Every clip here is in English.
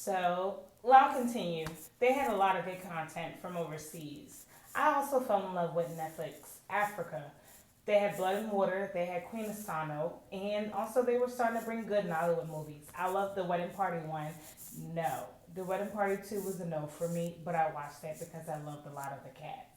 Well, I'll continue. They had a lot of good content from overseas. I also fell in love with Netflix Africa. They had Blood and Water, they had Queen of Sano, and also they were starting to bring good Nollywood movies. I love the Wedding Party one. No. The Wedding Party 2 was a no for me, but I watched that because I loved a lot of the cats.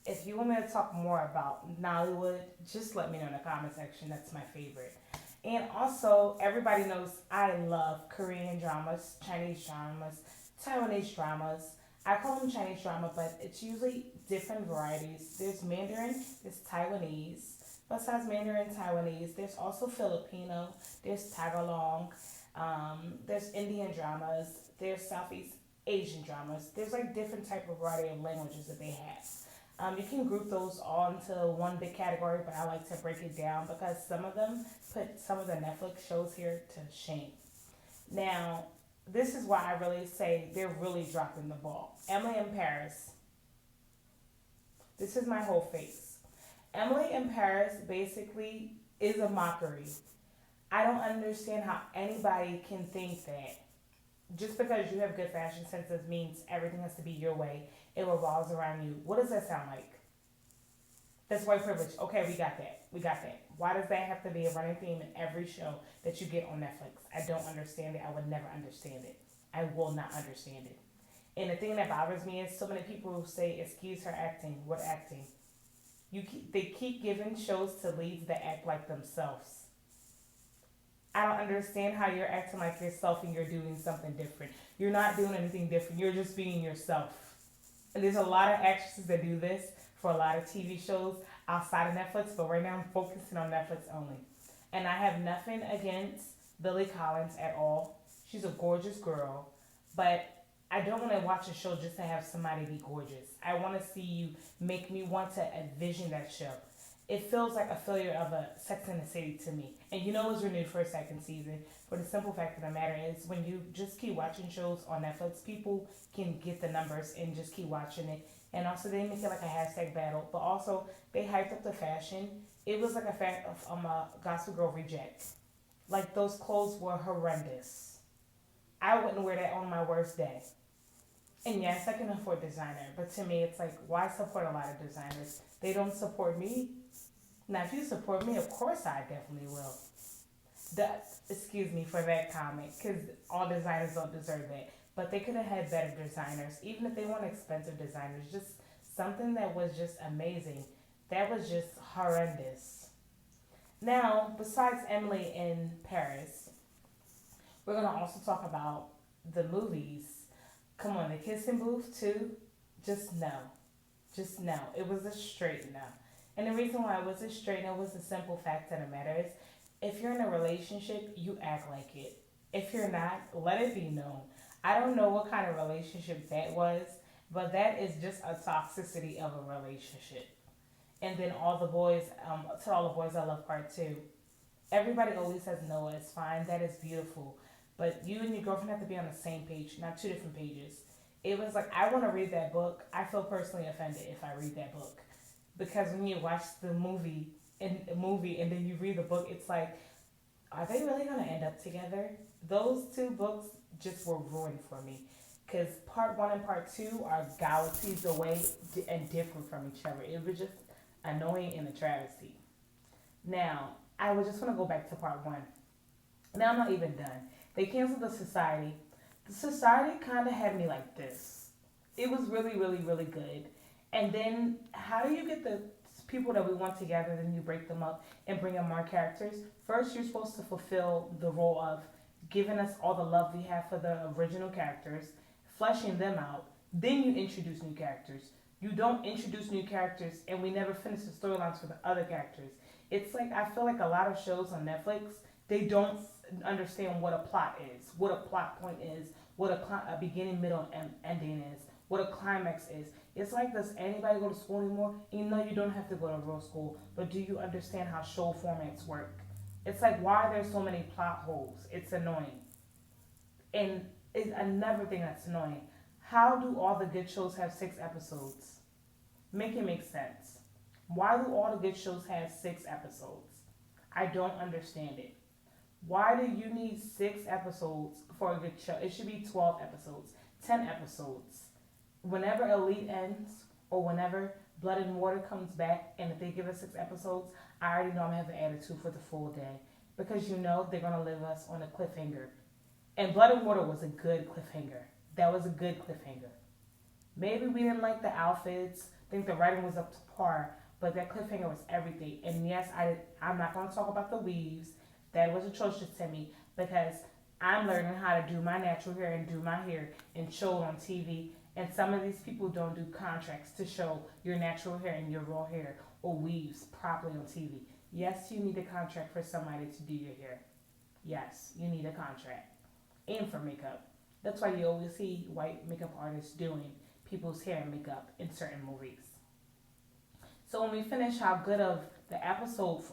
If you want me to talk more about Nollywood, just let me know in the comment section. That's my favorite. And also, everybody knows I love Korean dramas, Chinese dramas, Taiwanese dramas. I call them Chinese drama, but it's usually different varieties. There's Mandarin, there's Taiwanese. Besides Mandarin, Taiwanese, there's also Filipino, there's Tagalog, there's Indian dramas, there's Southeast Asian dramas. There's like different type of variety of languages that they have. You can group those all into one big category, but I like to break it down because some of them put some of the Netflix shows here to shame. Now, this is why I really say they're really dropping the ball. Emily in Paris. This is my whole face. Emily in Paris basically is a mockery. I don't understand how anybody can think that just because you have good fashion senses means everything has to be your way. It revolves around you. What does that sound like? That's white privilege. Okay, we got that. We got that. Why does that have to be a running theme in every show that you get on Netflix? I don't understand it. I would never understand it. I will not understand it. And the thing that bothers me is so many people who say, excuse her acting. What acting? They keep giving shows to leads that act like themselves. I don't understand how you're acting like yourself and you're doing something different. You're not doing anything different. You're just being yourself. And there's a lot of actresses that do this for a lot of TV shows outside of Netflix, but right now I'm focusing on Netflix only. And I have nothing against Lily Collins at all. She's a gorgeous girl, but I don't want to watch a show just to have somebody be gorgeous. I want to see you make me want to envision that show. It feels like a failure of a Sex and the City to me. And you know it's renewed for a second season. For the simple fact of the matter is when you just keep watching shows on Netflix, people can get the numbers and just keep watching it. And also they make it like a hashtag battle. But also they hyped up the fashion. It was like a Gospel Girl reject. Like those clothes were horrendous. I wouldn't wear that on my worst day. And yes, I can afford designer, but to me, it's like, why support a lot of designers? They don't support me. Now, if you support me, of course I definitely will. Excuse me for that comment, because all designers don't deserve that. But they could have had better designers, even if they weren't expensive designers. Just something that was just amazing. That was just horrendous. Now, besides Emily in Paris, we're gonna also talk about the movies. Come on, the kissing booth too. Just no, just no. It was a straight no. And the reason why it was a straight no was the simple fact of the matter is, if you're in a relationship, you act like it. If you're not, let it be known. I don't know what kind of relationship that was, but that is just a toxicity of a relationship. And then all the boys, to all the boys, I love part two. Everybody always says no, it's fine, that is beautiful. But you and your girlfriend have to be on the same page, not two different pages. It was like, I want to read that book. I feel personally offended if I read that book. Because when you watch the movie and then you read the book, it's like, are they really going to end up together? Those two books just were ruined for me. Because part one and part two are galaxies away and different from each other. It was just annoying and a travesty. Now, I would just want to go back to part one. Now I'm not even done. They canceled the society. The society kind of had me like this. It was really, really, really good. And then, how do you get the people that we want together, then you break them up and bring in more characters? First, you're supposed to fulfill the role of giving us all the love we have for the original characters, fleshing them out. Then you introduce new characters. You don't introduce new characters and we never finish the storylines for the other characters. It's like, I feel like a lot of shows on Netflix, they don't understand what a plot is, what a plot point is, what a beginning, middle, and ending is, what a climax is. It's like, does anybody go to school anymore? You know you don't have to go to real school, but do you understand how show formats work? It's like, why are there so many plot holes? It's annoying. And it's another thing that's annoying. How do all the good shows have 6 episodes? Make it make sense. Why do all the good shows have 6 episodes? I don't understand it. Why do you need 6 episodes for a good show? It should be 12 episodes, 10 episodes. Whenever Elite ends or whenever Blood and Water comes back, and if they give us 6 episodes, I already know I'm gonna have an attitude for the full day because you know they're gonna leave us on a cliffhanger. And Blood and Water was a good cliffhanger. That was a good cliffhanger. Maybe we didn't like the outfits. I think the writing was up to par, but that cliffhanger was everything. And yes, I'm not going to talk about the weaves. That was atrocious to me because I'm learning how to do my natural hair and do my hair and show it on TV. And some of these people don't do contracts to show your natural hair and your raw hair or weaves properly on TV. Yes, you need a contract for somebody to do your hair. Yes, you need a contract. And for makeup. That's why you always see white makeup artists doing people's hair and makeup in certain movies. So when we finish how good of the episode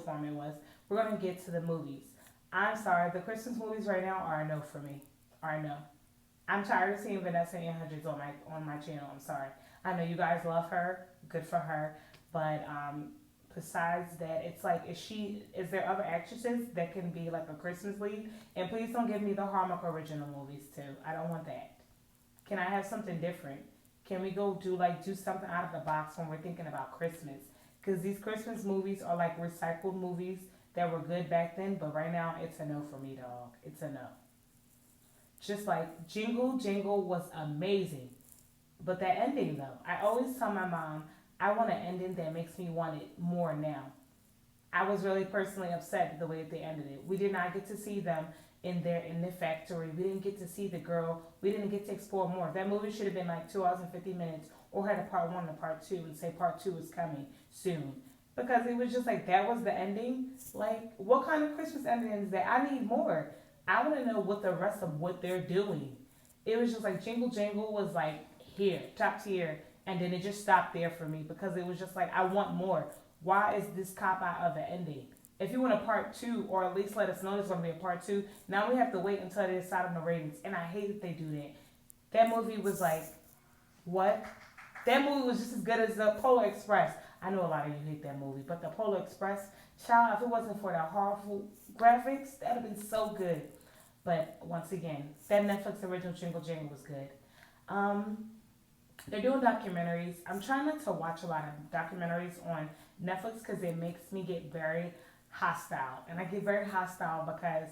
format was, we're gonna get to the movies. I'm sorry, the Christmas movies right now are a no for me. Are a no. I'm tired of seeing Vanessa Hundreds on my channel. I'm sorry. I know you guys love her. Good for her. But besides that, it's like is there other actresses that can be like a Christmas lead? And please don't give me the Hallmark original movies too. I don't want that. Can I have something different? Can we go do something out of the box when we're thinking about Christmas? Because these Christmas movies are like recycled movies that were good back then, but right now it's a no for me, dog. It's a no. Just like Jingle Jingle was amazing, but that ending though, I always tell my mom I want an ending that makes me want it more now. I was really personally upset the way that they ended it. We did not get to see them in the factory. We didn't get to see the girl. We didn't get to explore more. That movie should have been like 2 hours and 50 minutes or had a part one and a part two and say part two is coming soon. Because it was just like that was the ending. Like, what kind of Christmas ending is that? I need more. I want to know what the rest of what they're doing. It was just like Jingle Jangle was like here, top tier, and then it just stopped there for me because it was just like I want more. Why is this cop out of the ending? If you want a part two, or at least let us know there's going to be a part two, now we have to wait until they decide on the ratings. And I hate that they do that. That movie was like, what? That movie was just as good as the Polar Express. I know a lot of you hate that movie, but the Polar Express, child, if it wasn't for the horrible graphics, that would have been so good. But once again, that Netflix original Jingle Jangle was good. They're doing documentaries. I'm trying not to watch a lot of documentaries on Netflix because it makes me get very hostile. And I get very hostile because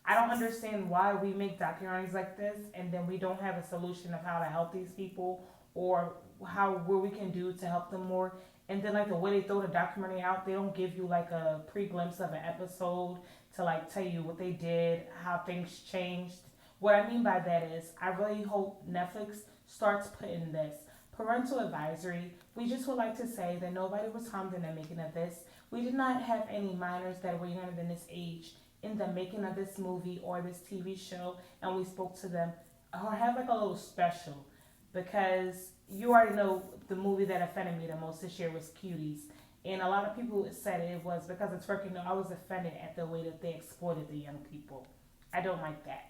I don't understand why we make documentaries like this and then we don't have a solution of how to help these people or what we can do to help them more. And then like the way they throw the documentary out, they don't give you like a pre-glimpse of an episode to like tell you what they did, how things changed. What I mean by that is I really hope Netflix starts putting this parental advisory. We just would like to say that nobody was harmed in the making of this. We did not have any minors that were younger than this age in the making of this movie or this TV show, and we spoke to them or have like a little special because you already know the movie that offended me the most this year was Cuties. And a lot of people said it was because it's working. No, I was offended at the way that they exploited the young people. I don't like that.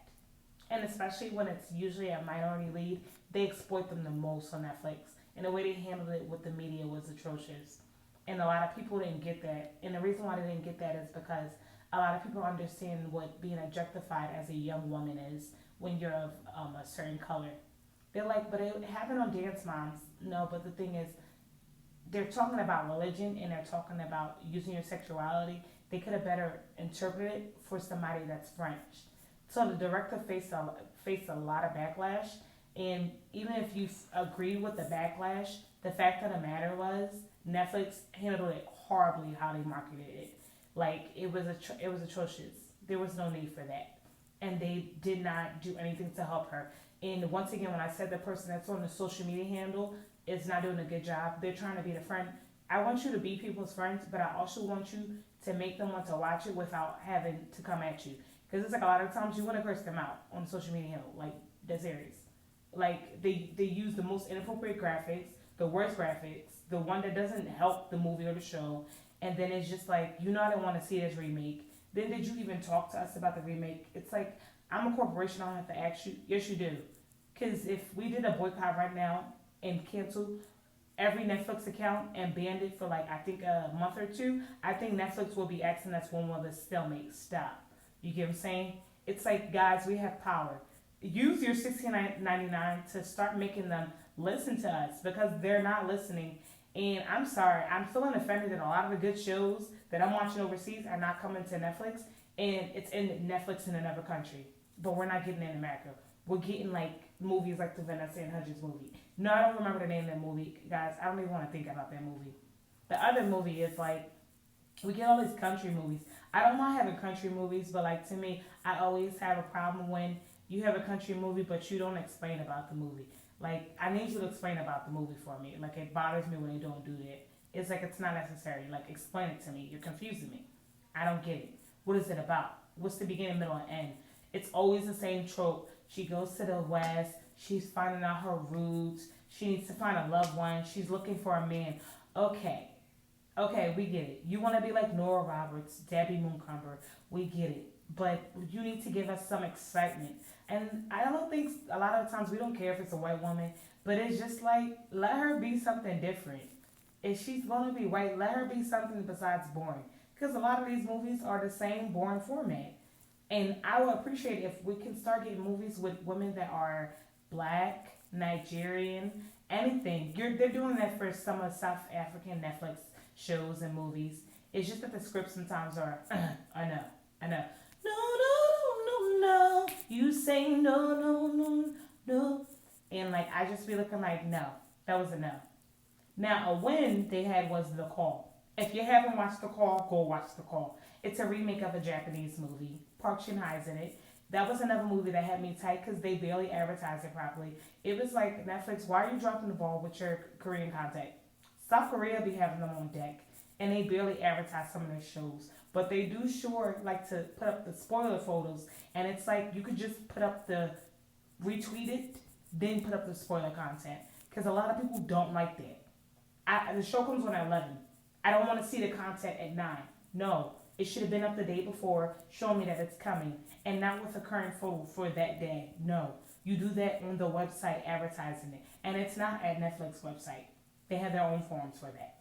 And especially when it's usually a minority lead, they exploit them the most on Netflix. And the way they handled it with the media was atrocious. And a lot of people didn't get that. And the reason why they didn't get that is because a lot of people understand what being objectified as a young woman is when you're of a certain color. They're like, but it happened on Dance Moms. No, but the thing is, they're talking about religion and they're talking about using your sexuality. They could have better interpreted it for somebody that's French. So the director faced a lot of backlash. And even if you agreed with the backlash, the fact of the matter was Netflix handled it horribly how they marketed it. Like it was atrocious. There was no need for that, and they did not do anything to help her. And once again, when I said the person that's on the social media handle is not doing a good job, they're trying to be the friend. I want you to be people's friends, but I also want you to make them want to watch it without having to come at you. Because it's like a lot of times you want to curse them out on social media handle, like that's serious. Like they use the most inappropriate graphics, the worst graphics, the one that doesn't help the movie or the show, and then it's just like, you know, I don't want to see this remake. Then did you even talk to us about the remake? It's like, I'm a corporation, I don't have to ask you. Yes, you do. Because if we did a boycott right now and cancel every Netflix account and banned it for like I think a month or two, I think Netflix will be asking us when will this stalemate stop. You get what I'm saying? It's like guys, we have power. Use your 16.99 to start making them listen to us because they're not listening. And I'm sorry, I'm feeling offended that a lot of the good shows that I'm watching overseas are not coming to Netflix, and it's in Netflix in another country, but we're not getting it in America. We're getting like movies like the Vanessa and Hudgens movie. No, I don't remember the name of that movie, guys. I don't even want to think about that movie. The other movie is like we get all these country movies. I don't mind having country movies, but like to me, I always have a problem when you have a country movie but you don't explain about the movie. Like I need you to explain about the movie for me. Like it bothers me when they don't do that. It's like it's not necessary. Like explain it to me. You're confusing me. I don't get it. What is it about? What's the beginning, middle, and end? It's always the same trope. She goes to the West. She's finding out her roots. She needs to find a loved one. She's looking for a man. Okay. Okay, we get it. You want to be like Nora Roberts, Debbie Mooncumber. We get it. But you need to give us some excitement. And I don't think a lot of times we don't care if it's a white woman, but it's just like let her be something different. If she's going to be white, let her be something besides boring. Because a lot of these movies are the same boring format. And I would appreciate if we can start getting movies with women that are black, Nigerian, anything. They're doing that for some of South African Netflix shows and movies. It's just that the scripts sometimes are, I know. No, no, no, no. You say no, no, no, no. And like, I just be looking like, no, that was a no. Now, a win they had was The Call. If you haven't watched The Call, go watch The Call. It's a remake of a Japanese movie. Park Shin-hye's in it. That was another movie that had me tight because they barely advertised it properly. It was like, Netflix, why are you dropping the ball with your Korean content? South Korea be having them on deck, and they barely advertise some of their shows. But they do sure like to put up the spoiler photos, and it's like you could just put up the retweet it, then put up the spoiler content. Because a lot of people don't like that. The show comes on at 11. I don't want to see the content at 9. No, it should have been up the day before, showing me that it's coming, and not with a current photo for that day. No, you do that on the website advertising it, and it's not at Netflix website. They have their own forms for that.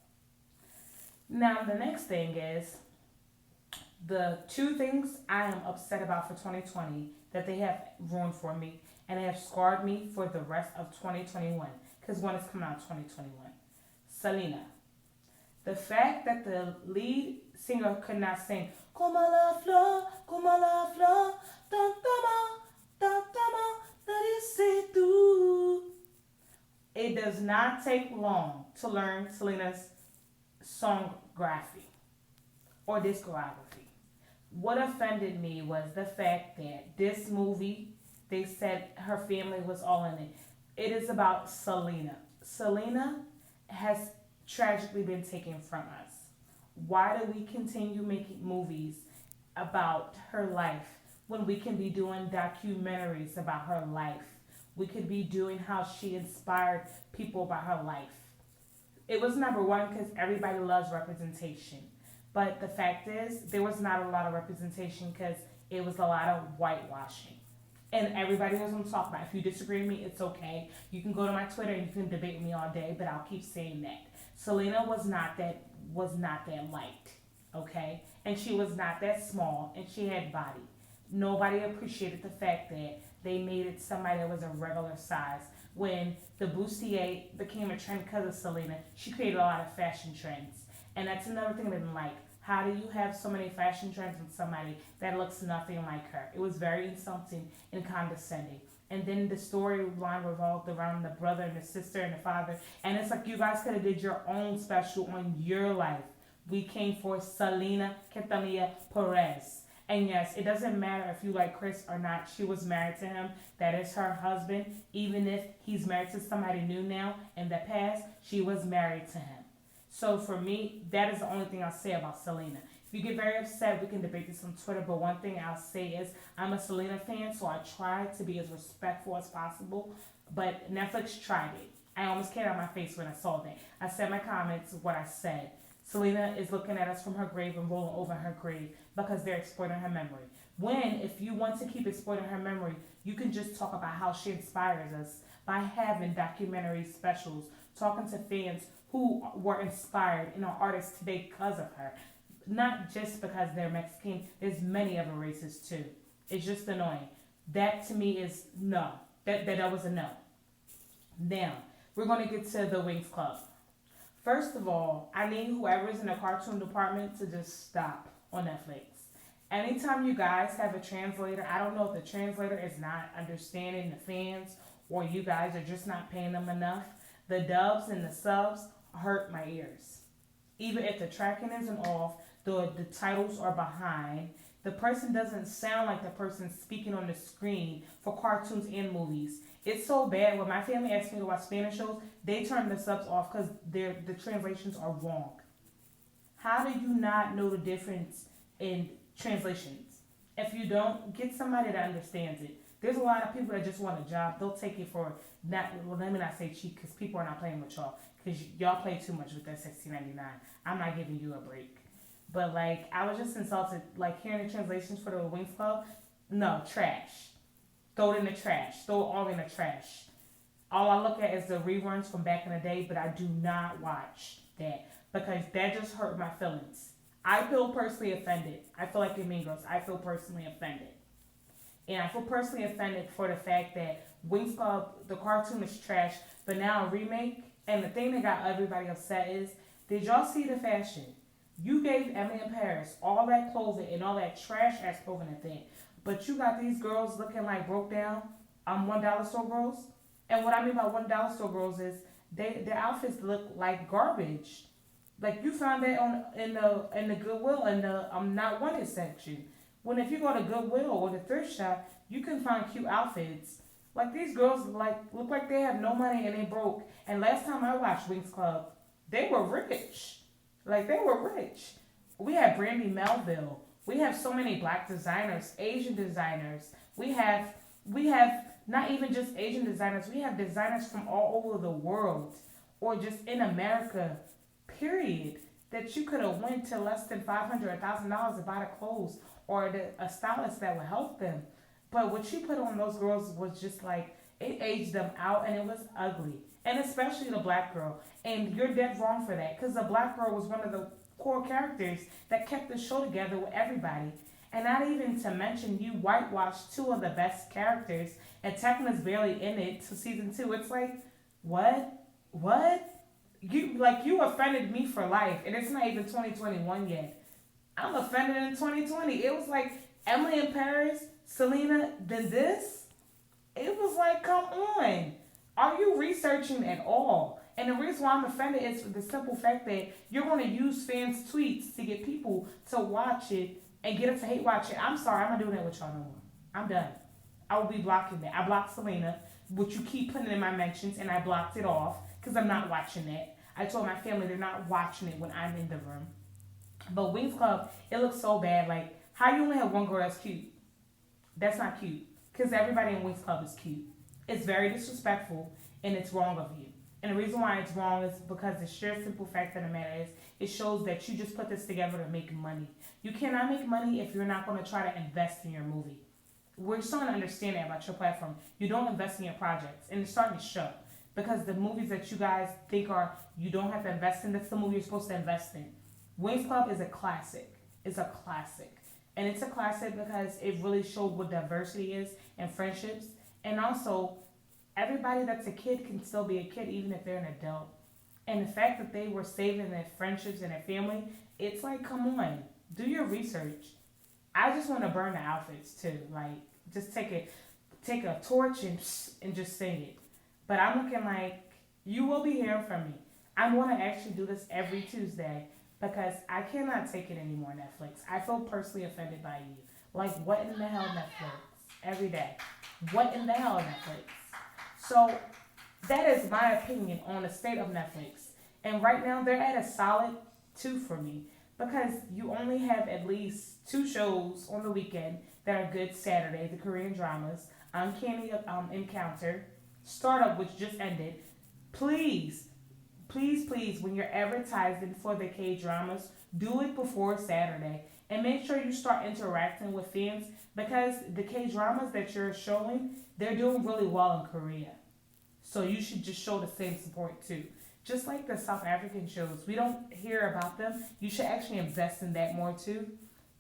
Now, the next thing is the two things I am upset about for 2020 that they have ruined for me, and they have scarred me for the rest of 2021, because one is coming out in 2021. Selena. The fact that the lead singer could not sing Como la flor, tantama, dice tú. It does not take long to learn Selena's songography or discography. What offended me was the fact that this movie, they said her family was all in it. It is about Selena. Selena has tragically been taken from us. Why do we continue making movies about her life when we can be doing documentaries about her life? We could be doing how she inspired people about her life. It was number one because everybody loves representation. But the fact is, there was not a lot of representation because it was a lot of whitewashing. And everybody was going to talk about it. If you disagree with me, it's okay. You can go to my Twitter and you can debate with me all day, but I'll keep saying that. Selena was not that light, okay? And she was not that small, and she had body. Nobody appreciated the fact that they made it somebody that was a regular size. When the bustier became a trend because of Selena, she created a lot of fashion trends. And that's another thing I didn't like. How do you have so many fashion trends with somebody that looks nothing like her? It was very insulting and condescending. And then the storyline revolved around the brother and the sister and the father. And it's like you guys could have did your own special on your life. We came for Selena Quintanilla Perez. And yes, it doesn't matter if you like Chris or not. She was married to him. That is her husband. Even if he's married to somebody new now in the past, she was married to him. So for me, that is the only thing I'll say about Selena. If you get very upset, we can debate this on Twitter, but one thing I'll say is I'm a Selena fan, so I try to be as respectful as possible, but Netflix tried it. I almost came out my face when I saw that. I said in my comments what I said. Selena is looking at us from her grave and rolling over her grave because they're exploiting her memory. When, if you want to keep exploiting her memory, You can just talk about how she inspires us by having documentary specials, talking to fans who were inspired and are artists today because of her. Not just because they're Mexican, there's many other races too. It's just annoying. That to me is no. That was a no. Now, we're going to get to the Winx Club. First of all, I need whoever's in the cartoon department to just stop on Netflix. Anytime you guys have a translator, I don't know if the translator is not understanding the fans or you guys are just not paying them enough. The dubs and the subs hurt my ears. Even if the tracking isn't off, the titles are behind. The person doesn't sound like the person speaking on the screen for cartoons and movies. It's so bad. When my family asks me to watch Spanish shows, they turn the subs off because the translations are wrong. How do you not know the difference in translations? If you don't, get somebody that understands it. There's a lot of people that just want a job. They'll take it for not. Well, let me not say cheap because people are not playing with y'all because y'all play too much with that $16.99. I'm not giving you a break. But like, I was just insulted. Like hearing the translations for the Winx Club, no, trash. Throw it in the trash. Throw it all in the trash. All I look at is the reruns from back in the day, but I do not watch that because that just hurt my feelings. I feel personally offended. I feel like in Mean Girls, I feel personally offended. And I feel personally offended for the fact that Winx Club, the cartoon is trash, but now a remake. And the thing that got everybody upset is, did y'all see the fashion? You gave Emily in Paris all that clothing and all that trash ass clothing and thing, but you got these girls looking like broke down $1 store girls. And what I mean by $1 store girls is their outfits look like garbage. Like you found that in the Goodwill in the not wanted section. When if you go to Goodwill or the thrift shop, you can find cute outfits. Like these girls like look like they have no money and they broke. And last time I watched Winx Club, they were rich. Like they were rich. We have Brandy Melville. We have so many black designers, Asian designers. We have not even just Asian designers. We have designers from all over the world or just in America, period. That you could have went to less than $500, $1,000 to buy the clothes or a stylist that would help them. But what you put on those girls was just like, it aged them out and it was ugly. And especially the black girl. And you're dead wrong for that because the black girl was one of the core characters that kept the show together with everybody. And not even to mention you whitewashed two of the best characters and Tekna's barely in it to season 2. It's like, what? You offended me for life and it's not even 2021 yet. I'm offended in 2020. It was like Emily in Paris, Selena, then this. It was like, come on. Are you researching at all? And the reason why I'm offended is the simple fact that you're going to use fans' tweets to get people to watch it and get them to hate watch it. I'm sorry, I'm not doing that with y'all no more. I'm done. I will be blocking that. I blocked Selena, which you keep putting in my mentions, and I blocked it off because I'm not watching that. I told my family they're not watching it when I'm in the room. But Winx Club, it looks so bad. Like, how you only have one girl that's cute? That's not cute. Because everybody in Winx Club is cute. It's very disrespectful, and it's wrong of you. And the reason why it's wrong is because the sheer simple fact of the matter is, it shows that you just put this together to make money. You cannot make money if you're not going to try to invest in your movie. We're starting to understand that about your platform. You don't invest in your projects, and it's starting to show. Because the movies that you guys think you don't have to invest in, that's the movie you're supposed to invest in. Winx Club is a classic. It's a classic. And it's a classic because it really showed what diversity is and friendships. And also, everybody that's a kid can still be a kid even if they're an adult. And the fact that they were saving their friendships and their family, it's like, come on, do your research. I just want to burn the outfits too. Like, just take a torch and just sing it. But I'm looking like, you will be hearing from me. I'm going to actually do this every Tuesday because I cannot take it anymore, Netflix. I feel personally offended by you. Like, what in the hell, Netflix? Every day. What in the hell, Netflix? So, that is my opinion on the state of Netflix. And right now, they're at a solid 2 for me. Because you only have at least 2 shows on the weekend that are good Saturday, the Korean dramas, Uncanny Encounter, Startup, which just ended. Please, when you're advertising for the K-dramas, do it before Saturday. And make sure you start interacting with fans because the K dramas that you're showing, they're doing really well in Korea. So you should just show the same support too. Just like the South African shows, we don't hear about them. You should actually invest in that more too.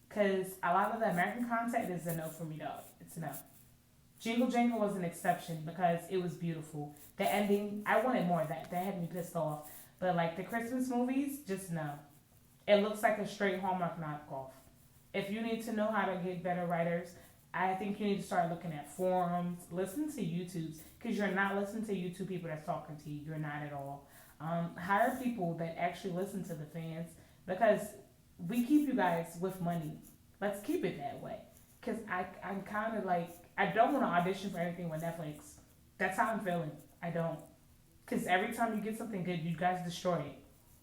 Because a lot of the American content is a no for me, dog. It's a no. Jingle Jangle was an exception because it was beautiful. The ending, I wanted more of that. That had me pissed off. But like the Christmas movies, just no. It looks like a straight Hallmark knockoff. If you need to know how to get better writers, I think you need to start looking at forums, listen to YouTubes, because you're not listening to YouTube people that's talking to you. You're not at all. Hire people that actually listen to the fans because we keep you guys with money. Let's keep it that way. Because I'm kind of like, I don't want to audition for anything with Netflix. That's how I'm feeling. I don't. Because every time you get something good, you guys destroy it.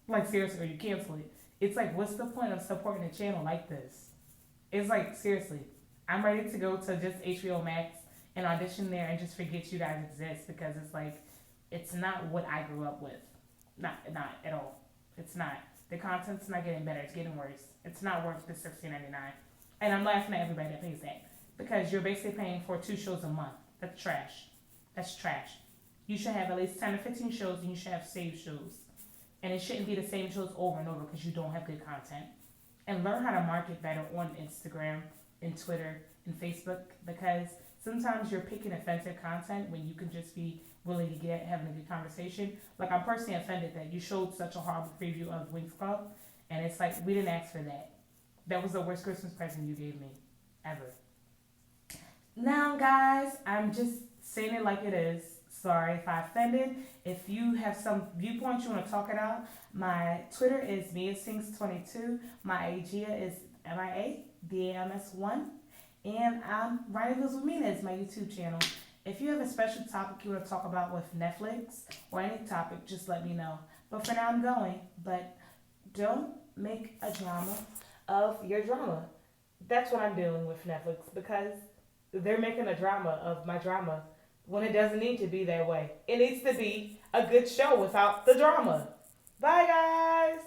Like, seriously, or you cancel it. It's like, what's the point of supporting a channel like this? It's like, seriously, I'm ready to go to just HBO Max and audition there and just forget you guys exist because it's like, it's not what I grew up with. Not at all. It's not. The content's not getting better. It's getting worse. It's not worth the $16.99. And I'm laughing at everybody that pays that because you're basically paying for 2 shows a month. That's trash. That's trash. You should have at least 10 or 15 shows and you should have saved shows. And it shouldn't be the same shows over and over because you don't have good content. And learn how to market better on Instagram and Twitter and Facebook because sometimes you're picking offensive content when you can just be willing to get having a good conversation. Like I'm personally offended that you showed such a horrible preview of Winx Club and it's like we didn't ask for that. That was the worst Christmas present you gave me ever. Now guys, I'm just saying it like it is. Sorry if I offended. If you have some viewpoints you want to talk it out, my Twitter is MiaSings22. My AGA is MIADAMS1. And Writing Goes with Mina is my YouTube channel. If you have a special topic you want to talk about with Netflix or any topic, just let me know. But for now, I'm going. But don't make a drama of your drama. That's what I'm dealing with Netflix because they're making a drama of my drama when it doesn't need to be that way. It needs to be a good show without the drama. Bye, guys.